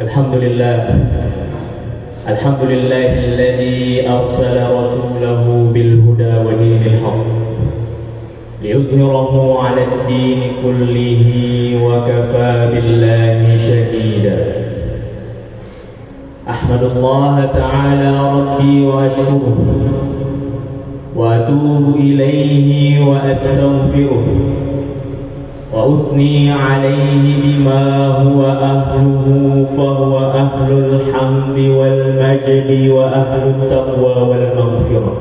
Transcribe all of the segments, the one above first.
الحمد لله الذي أرسل رسوله بالهدى ودين الحق ليظهره على الدين كله وكفى بالله شهيدا. أحمد الله تعالى ربي وأشكره وأتوب إليه وأستغفره وأثني عليه بما هو أهله، فهو أهل الحمد والمجد وأهل التقوى والمغفرة.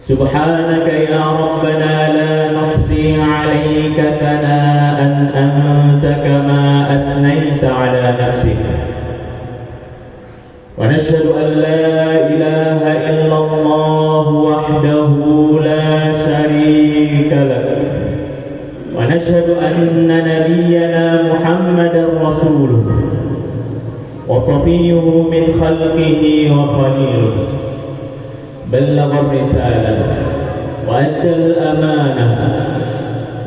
سبحانك يا ربنا لا نحصي عليك ثناء أنت كما أثنيت على نفسك، ونشهد أن لا إله إلا الله وحده لا شريك له، ونشهد أن نبينا محمدا رسوله وصفيه من خلقه وخليله، بلغ الرسالة وأدى الأمانة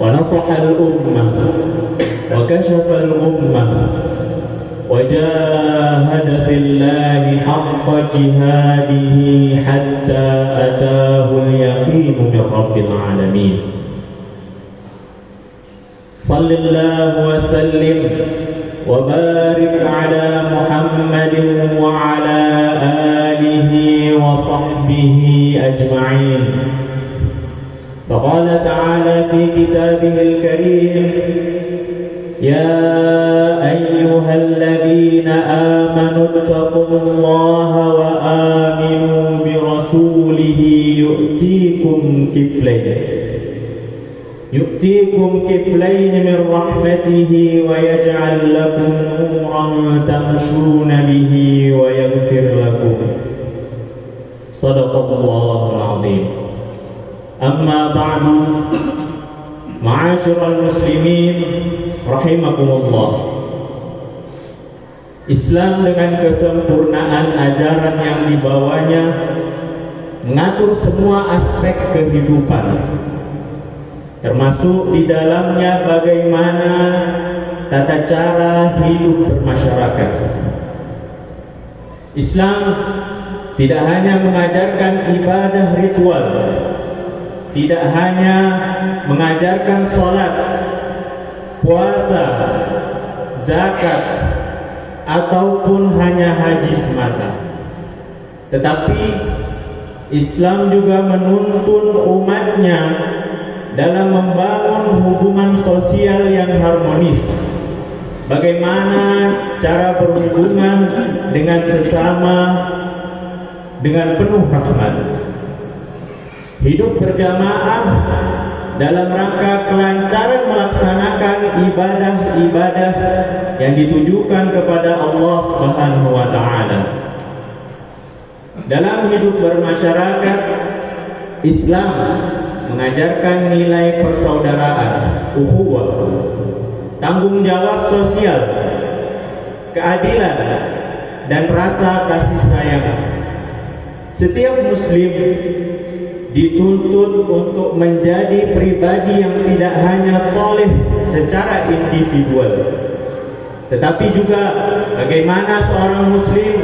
ونصح الأمة وكشف الغمة وجاهد في الله حق جهاده حتى أتاه اليقين من رب العالمين. صل الله وسلم وبارك على محمد وعلى آله وصحبه أجمعين. فقال تعالى في كتابه الكريم: يا أيها الذين آمنوا اتقوا الله وآمنوا برسوله يؤتيكم كفلين من رحمته ويجعل لكم نورا تمشون به ويغفر لكم. صدق الله العظيم. أما بعد، معاشر المسlimin rahimakumullah. Islam dengan kesempurnaan ajaran yang dibawanya mengatur semua aspek kehidupan, termasuk di dalamnya bagaimana tata cara hidup bermasyarakat. Islam tidak hanya mengajarkan ibadah ritual, tidak hanya mengajarkan sholat, puasa, zakat, ataupun hanya haji semata, tetapi Islam juga menuntun umatnya dalam membangun hubungan sosial yang harmonis. Bagaimana cara berhubungan dengan sesama dengan penuh rahmat. Hidup berjamaah dalam rangka kelancaran melaksanakan ibadah-ibadah yang ditujukan kepada Allah Subhanahu wa taala. Dalam hidup bermasyarakat, Islam mengajarkan nilai persaudaraan, ukhuwah, tanggung jawab sosial, keadilan, dan rasa kasih sayang. Setiap muslim dituntut untuk menjadi pribadi yang tidak hanya soleh secara individual, tetapi juga bagaimana seorang muslim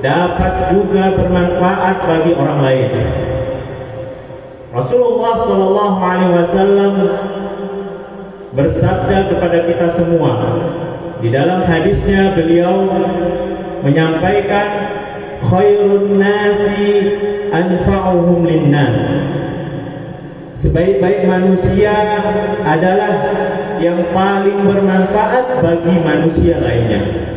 dapat juga bermanfaat bagi orang lain. Rasulullah SAW bersabda kepada kita semua, di dalam hadisnya beliau menyampaikan, khairun nasi anfa'uhum linnas. Sebaik-baik manusia adalah yang paling bermanfaat bagi manusia lainnya.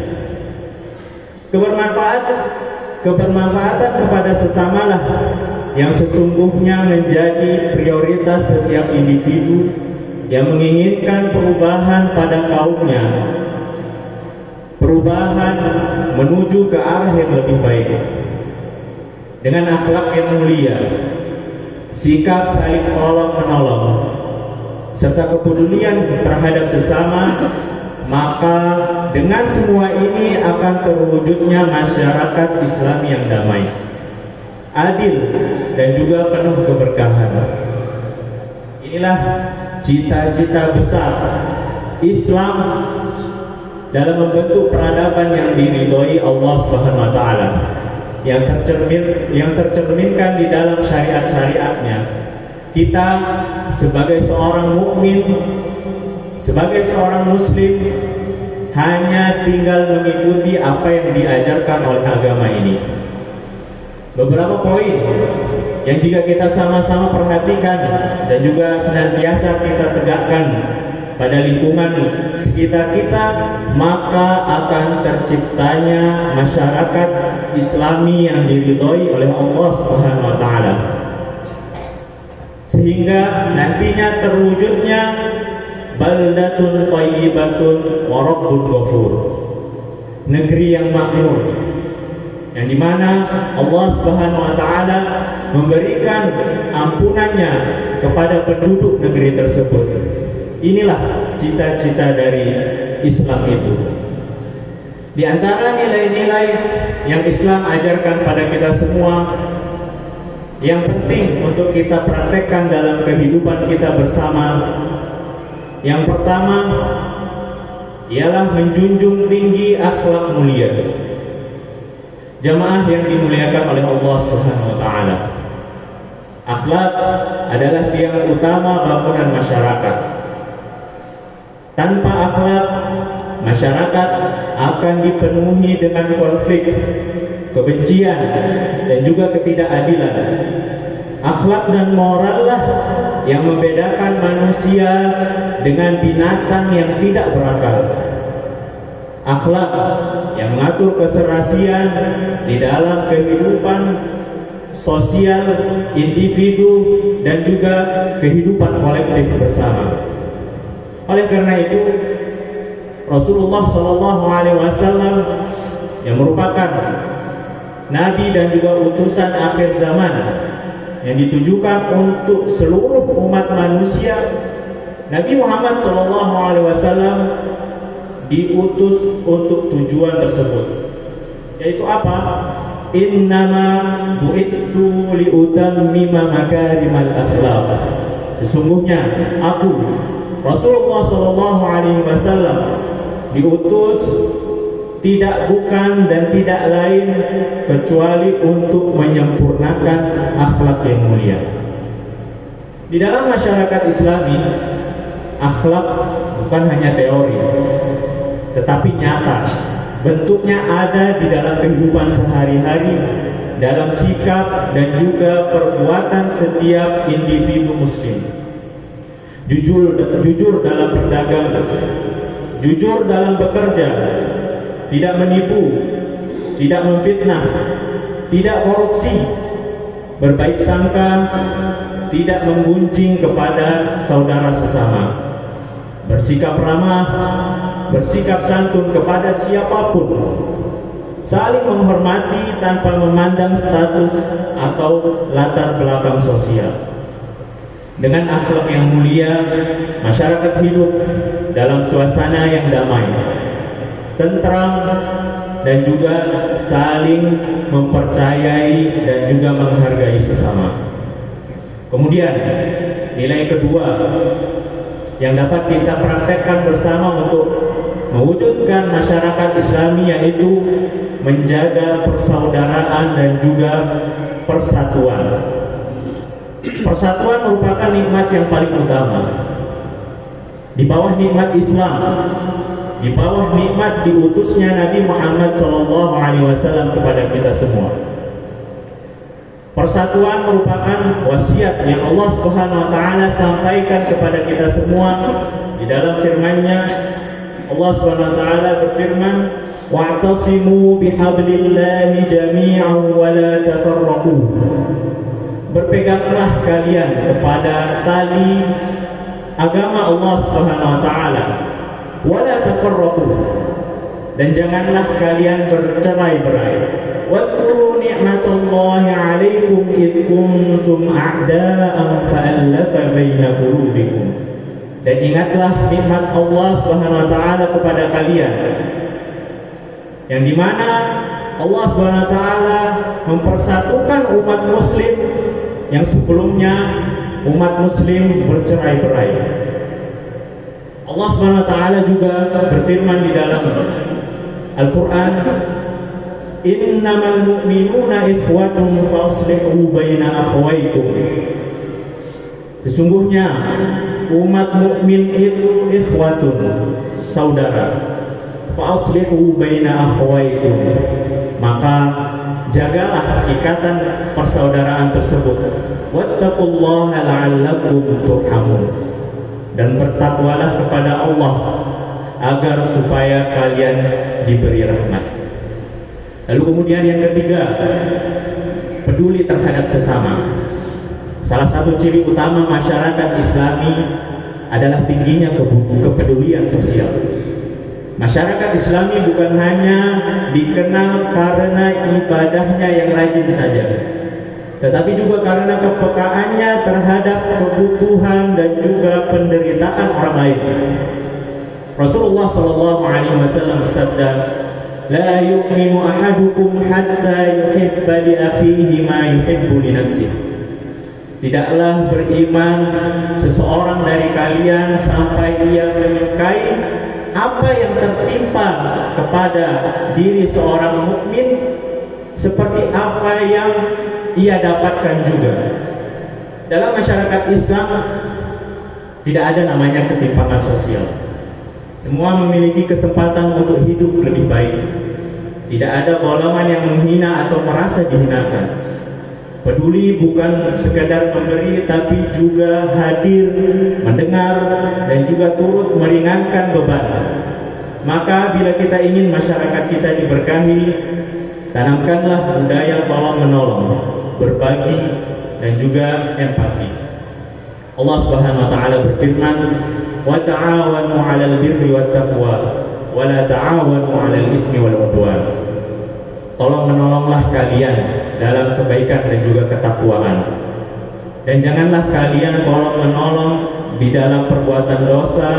Kebermanfaatan kepada sesamalah yang sesungguhnya menjadi prioritas setiap individu yang menginginkan perubahan pada kaumnya, perubahan menuju ke arah yang lebih baik. Dengan akhlak yang mulia, sikap saling tolong-menolong, serta kepedulian terhadap sesama, maka dengan semua ini akan terwujudnya masyarakat Islam yang damai, adil, dan juga penuh keberkahan. Inilah cita-cita besar Islam dalam membentuk peradaban yang diridhoi Allah Subhanahu wa taala, yang tercerminkan di dalam syariat-syariatnya. Kita sebagai seorang mukmin, sebagai seorang muslim, hanya tinggal mengikuti apa yang diajarkan oleh agama ini. Beberapa poin yang jika kita sama-sama perhatikan dan juga senantiasa kita tegakkan pada lingkungan sekitar kita, maka akan terciptanya masyarakat Islami yang diridhoi oleh Allah Subhanahu wa taala. Sehingga nantinya terwujudnya baldatun thayyibatun wa rabbun ghafur. Negeri yang makmur, yang dimana Allah Subhanahu wa taala memberikan ampunannya kepada penduduk negeri tersebut. Inilah cita-cita dari Islam itu. Di antara nilai-nilai yang Islam ajarkan pada kita semua, yang penting untuk kita praktekkan dalam kehidupan kita bersama, yang pertama ialah menjunjung tinggi akhlak mulia. Jamaah yang dimuliakan oleh Allah Subhanahu wa taala, akhlak adalah tiang utama bangunan masyarakat. Tanpa akhlak, masyarakat akan dipenuhi dengan konflik, kebencian, dan juga ketidakadilan. Akhlak dan moral lah yang membedakan manusia dengan binatang yang tidak berakal. Akhlak yang mengatur keserasian di dalam kehidupan sosial individu dan juga kehidupan kolektif bersama. Oleh karena itu, Rasulullah SAW yang merupakan Nabi dan juga utusan akhir zaman yang ditujukan untuk seluruh umat manusia, Nabi Muhammad SAW diutus untuk tujuan tersebut, yaitu apa? Innama bu'ithu liutammima makarimal akhlaq. Sesungguhnya aku, Rasulullah SAW, diutus tidak bukan dan tidak lain kecuali untuk menyempurnakan akhlak yang mulia. Di dalam masyarakat Islami, akhlak bukan hanya teori, tetapi nyata. Bentuknya ada di dalam kehidupan sehari-hari, dalam sikap dan juga perbuatan setiap individu muslim. Jujur dalam berdagang, jujur dalam bekerja, tidak menipu, tidak memfitnah, tidak korupsi, berbaik sangka, tidak menggunjing kepada saudara sesama, bersikap ramah, bersikap santun kepada siapapun, saling menghormati tanpa memandang status atau latar belakang sosial. Dengan akhlak yang mulia, masyarakat hidup dalam suasana yang damai, tentram, dan juga saling mempercayai dan juga menghargai sesama. Kemudian, nilai kedua yang dapat kita praktekkan bersama untuk mewujudkan masyarakat Islami, yaitu menjaga persaudaraan dan juga persatuan. Persatuan merupakan nikmat yang paling utama. Di bawah nikmat Islam, di bawah nikmat diutusnya Nabi Muhammad SAW kepada kita semua. Persatuan merupakan wasiat yang Allah Subhanahu wa taala sampaikan kepada kita semua di dalam firman-Nya. Allah Subhanahu wa taala berfirman, "Wa'tasimu bihablillahi jami'an wa la tafarraqu." Berpeganglah kalian kepada tali agama Allah Subhanahu wa taala, wa la tafarraqu, dan janganlah kalian bercerai-berai. Wadhkuru ni'matallahi 'alaikum id kuntum a'da'an fa'alafa baina qulubikum. Dan ingatlah nikmat Allah Subhanahu wa taala kepada kalian, yang dimana Allah Subhanahu wa taala mempersatukan umat muslim yang sebelumnya umat muslim bercerai-berai. Allah Subhanahu wa taala juga berfirman di dalam Al-Qur'an, "Innamal mu'minuna ikhwatun faslihu baina akhawaykum." Sesungguhnya umat mukmin itu ikhwatun, saudara. Faslihu baina akhawaykum. Maka jagalah ikatan persaudaraan tersebut. Wattaqullaha la'allakum turhamun. Dan bertakwalah kepada Allah agar supaya kalian diberi rahmat. Lalu kemudian yang ketiga, peduli terhadap sesama. Salah satu ciri utama masyarakat Islami adalah tingginya kepedulian sosial. Masyarakat Islami bukan hanya dikenal karena ibadahnya yang rajin saja, tetapi juga karena kepekaannya terhadap kebutuhan dan juga penderitaan orang lain. Rasulullah SAW bersabda, "La yu'minu ahadukum hatta yuhibba li akhihi ma yuhibbu li nafsihi." Tidaklah beriman seseorang dari kalian sampai ia menyukai apa yang tertimpa kepada diri seorang mukmin seperti apa yang ia dapatkan juga. Dalam masyarakat Islam tidak ada namanya ketimpangan sosial. Semua memiliki kesempatan untuk hidup lebih baik. Tidak ada golongan yang menghina atau merasa dihinakan. Peduli bukan sekadar memberi, tapi juga hadir, mendengar, dan juga turut meringankan beban. Maka bila kita ingin masyarakat kita diberkahi, tanamkanlah budaya tolong-menolong, berbagi, dan juga empati. Allah Subhanahu wa taala berfirman, "Wa ta'awanu 'alal birri wat taqwa, wa la ta'awanu 'alal itsmi wal 'udwan." Tolong menolonglah kalian dalam kebaikan dan juga ketakwaan. Dan janganlah kalian tolong menolong di dalam perbuatan dosa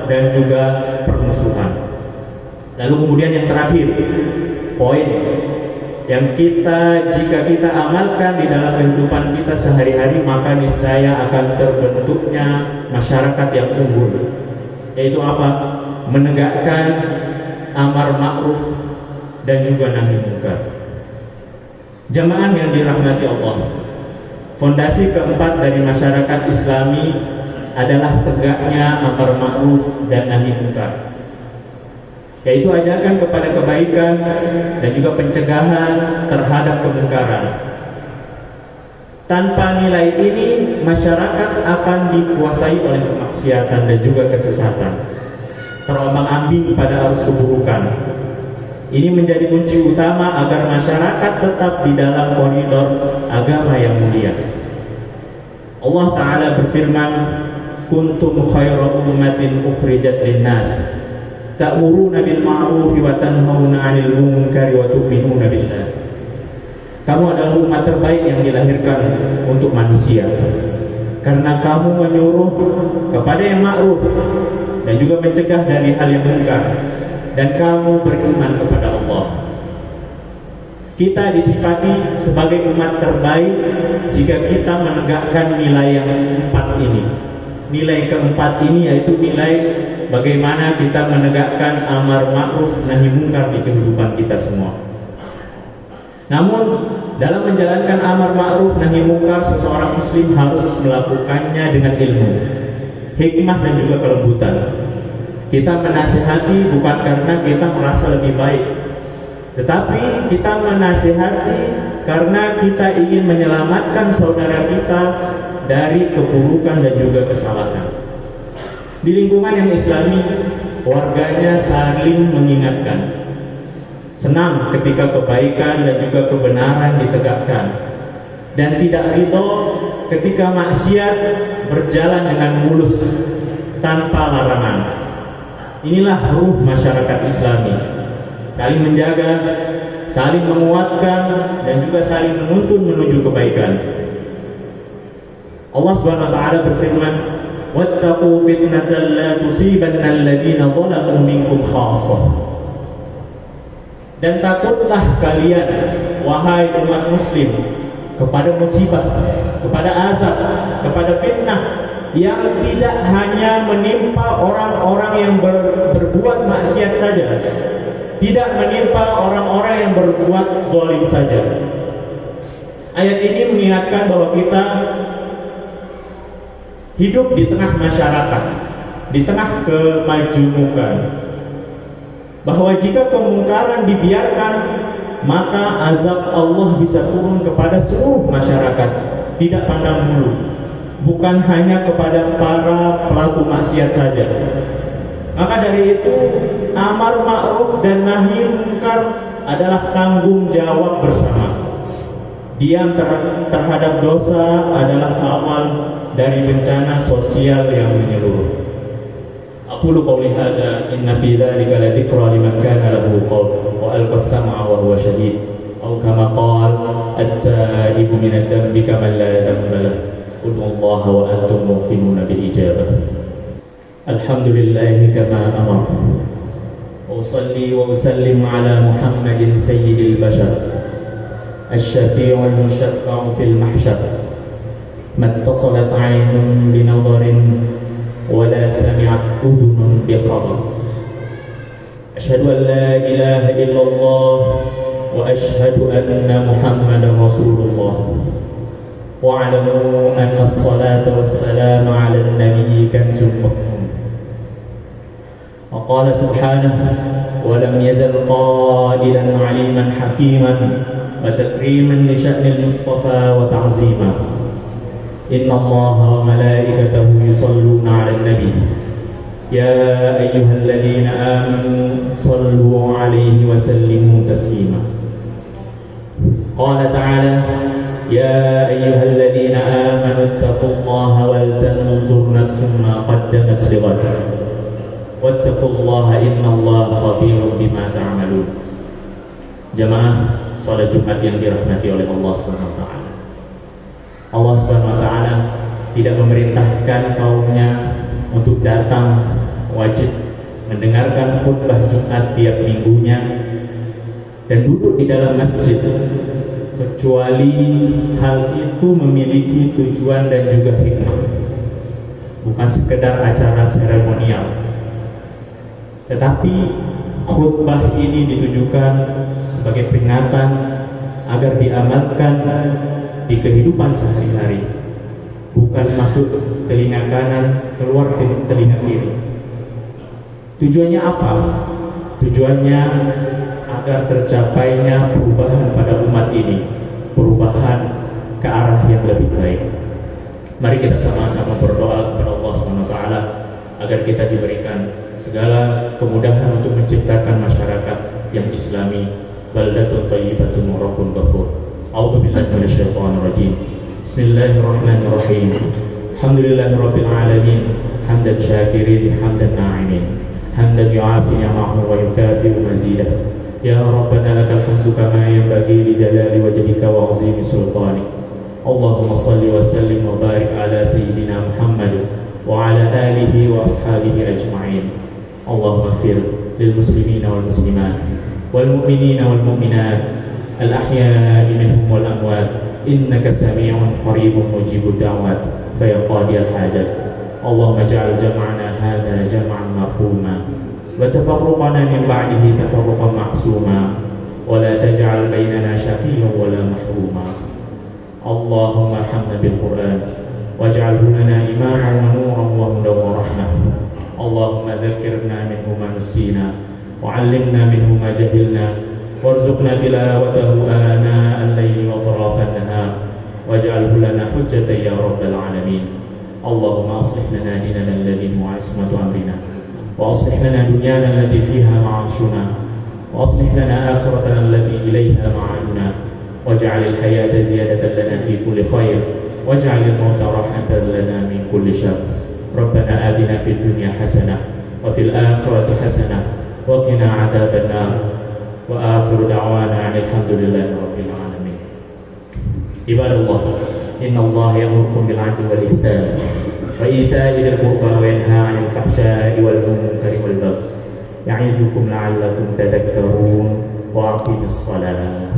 dan juga permusuhan. Lalu kemudian yang terakhir, poin yang jika kita amalkan di dalam kehidupan kita sehari-hari, maka niscaya akan terbentuknya masyarakat yang unggul. Yaitu apa? Menegakkan amar ma'ruf dan juga nahi munkar. Jamaah yang dirahmati Allah, fondasi keempat dari masyarakat Islami adalah tegaknya amar ma'ruf dan nahi munkar, yaitu ajakan kepada kebaikan dan juga pencegahan terhadap kemungkaran. Tanpa nilai ini, masyarakat akan dikuasai oleh kemaksiatan dan juga kesesatan, terombang-ambing pada arus keburukan. Ini menjadi kunci utama agar masyarakat tetap di dalam koridor agama yang mulia. Allah Ta'ala berfirman, "Kuntum khaira ummatin ukhrijat linnas, ta'muruna bil ma'ruf wa tanhauna 'anil munkari wa tu'minuna billah." Kamu adalah umat terbaik yang dilahirkan untuk manusia, karena kamu menyuruh kepada yang ma'ruf dan juga mencegah dari hal yang munkar, dan kamu beriman kepada Allah. Kita disifati sebagai umat terbaik jika kita menegakkan nilai yang empat ini. Nilai keempat ini yaitu nilai bagaimana kita menegakkan amar ma'ruf nahi munkar di kehidupan kita semua. Namun dalam menjalankan amar ma'ruf nahi munkar, seseorang muslim harus melakukannya dengan ilmu, hikmah dan juga kelembutan. Kita menasihati bukan karena kita merasa lebih baik, tetapi kita menasihati karena kita ingin menyelamatkan saudara kita dari keburukan dan juga kesalahan. Di lingkungan yang Islami, warganya saling mengingatkan, senang ketika kebaikan dan juga kebenaran ditegakkan, dan tidak ridho ketika maksiat berjalan dengan mulus tanpa larangan. Inilah ruh masyarakat Islami, saling menjaga, saling menguatkan, dan juga saling menuntun menuju kebaikan. Allah Subhanahu wa taala berfirman, "Wattaqu fitnatan la tusibanna alladziina zalamu minkum khassah." Dan takutlah kalian, wahai umat muslim, kepada musibah, kepada azab, kepada fitnah yang tidak hanya menimpa orang-orang yang berbuat maksiat saja, tidak menimpa orang-orang yang berbuat zalim saja. Ayat ini mengingatkan bahwa kita hidup di tengah masyarakat, di tengah kemajemukan, bahwa jika kemungkaran dibiarkan, maka azab Allah bisa turun kepada seluruh masyarakat, tidak pandang bulu, bukan hanya kepada para pelaku maksiat saja. Maka dari itu, amar ma'ruf dan nahi munkar adalah tanggung jawab bersama. Diam terhadap dosa adalah awal dari bencana sosial yang menyeluruh. Aqulu qawli hadza inna fi dzalika ladzikra liman kana lahu qalb wa alqa as-sam'a wa huwa shahid aw kama qala at-taibu min ad-dambi kaman la dhanba lahu ud'u Allah wa antum muqinuna bil ijabah. Alhamdulillah kama amara wa usalli wa usallim ala Muhammadin sayyidil bashar الشفيع المشفع في المحشر ما اتصلت عين بنظر ولا سمعت أذن بخبر أشهد أن لا إله إلا الله وأشهد أن محمدا رسول الله واعلموا أن الصلاة والسلام على النبي كنز مكنون وقال سبحانه ولم يزل قائلا عليما حكيما وتكريما لشأن المصطفى وتعظيما إن الله وملائكته يصلون على النبي يا أيها الذين آمنوا صلوا عليه وسلموا تسليما قال تعالى يا أيها الذين آمنوا اتقوا الله ولتنظر نفس ما قدمت لغد واتقوا الله إن الله خبير بما تعملون. Jamaah salat Jumat yang dirahmati oleh Allah Subhanahu wa taala. Allah Subhanahu wa taala tidak memerintahkan kaumnya untuk datang wajib mendengarkan khutbah Jumat tiap minggunya dan duduk di dalam masjid, kecuali hal itu memiliki tujuan dan juga hikmah, bukan sekedar acara seremonial. Tetapi khutbah ini ditujukan sebagai peringatan agar diamalkan di kehidupan sehari-hari, bukan masuk telinga kanan, keluar telinga kiri. Tujuannya apa? Tujuannya agar tercapainya perubahan pada umat ini, perubahan ke arah yang lebih baik. Mari kita sama-sama berdoa kepada Allah SWT agar kita diberikan segala kemudahan untuk menciptakan masyarakat yang islami, baldatun thayyibatun wa rabbun ghafur. A'udzu billahi minasyaitonir rajim. Bismillahirrahmanirrahim. Alhamdulillahirabbil alamin, hamdan syakirin, hamdan na'imin, hamdan yu'afi ni'amahu wa yukafi'u mazidah. Ya Rabbana lakal hamdu kama yanbaghi li jalali wajhika wa 'azimi sultanik. Allahumma shalli wa sallim wa barik ala sayyidina Muhammad wa ala alihi wa ashabihi ajma'in. Allahumma ighfir lil muslimina wal muslimat wal mu'minina wal mu'minat al ahya'i minhum wal amwat innaka sami'un qaribun mujibud da'wat fa ya qadiyal hajat. Allahumma ij'al jam'ana hadha jam'an marhuma wa tafarruqana min ba'dihi tafarruqan ma'suma wa la taj'al bainana shaqiyyan wa la mahruma. Allahumma arhamna bil Qur'an waj'alhu lana imaman wa nuran wa hudan wa rahmah. Allahumma dhakkirna minhu ma nusina wa 'allimna minhu ma jahilna warzuqna tilawatahu ana al-layli wa atrafan nahar waj'alhu lana hujjatan ya rabbal alamin. Allahumma aslih lana dinana alladhi huwa 'ismatu amrina wa aslih lana dunyana allati fiha ma'ashuna wa aslih lana akhiratana allati ilayha ma'aduna waj'al al-hayata ziyadatan lana fi kulli khair waj'al al-mauta rahatan lana min kulli syarr. Rabbana atina fid dunya hasanah wa fil akhirati hasanah wa qina adzaban nar wa akhiru da'wana alhamdulillahi rabbil alamin. Ibadallah, innallaha ya'murukum bil 'adli wal ihsan wa ita'i dzil qurba wa yanha 'anil fahsya'i wal munkari wal baghi ya'izukum la'allakum tadhakkarun wa aqimus shalah.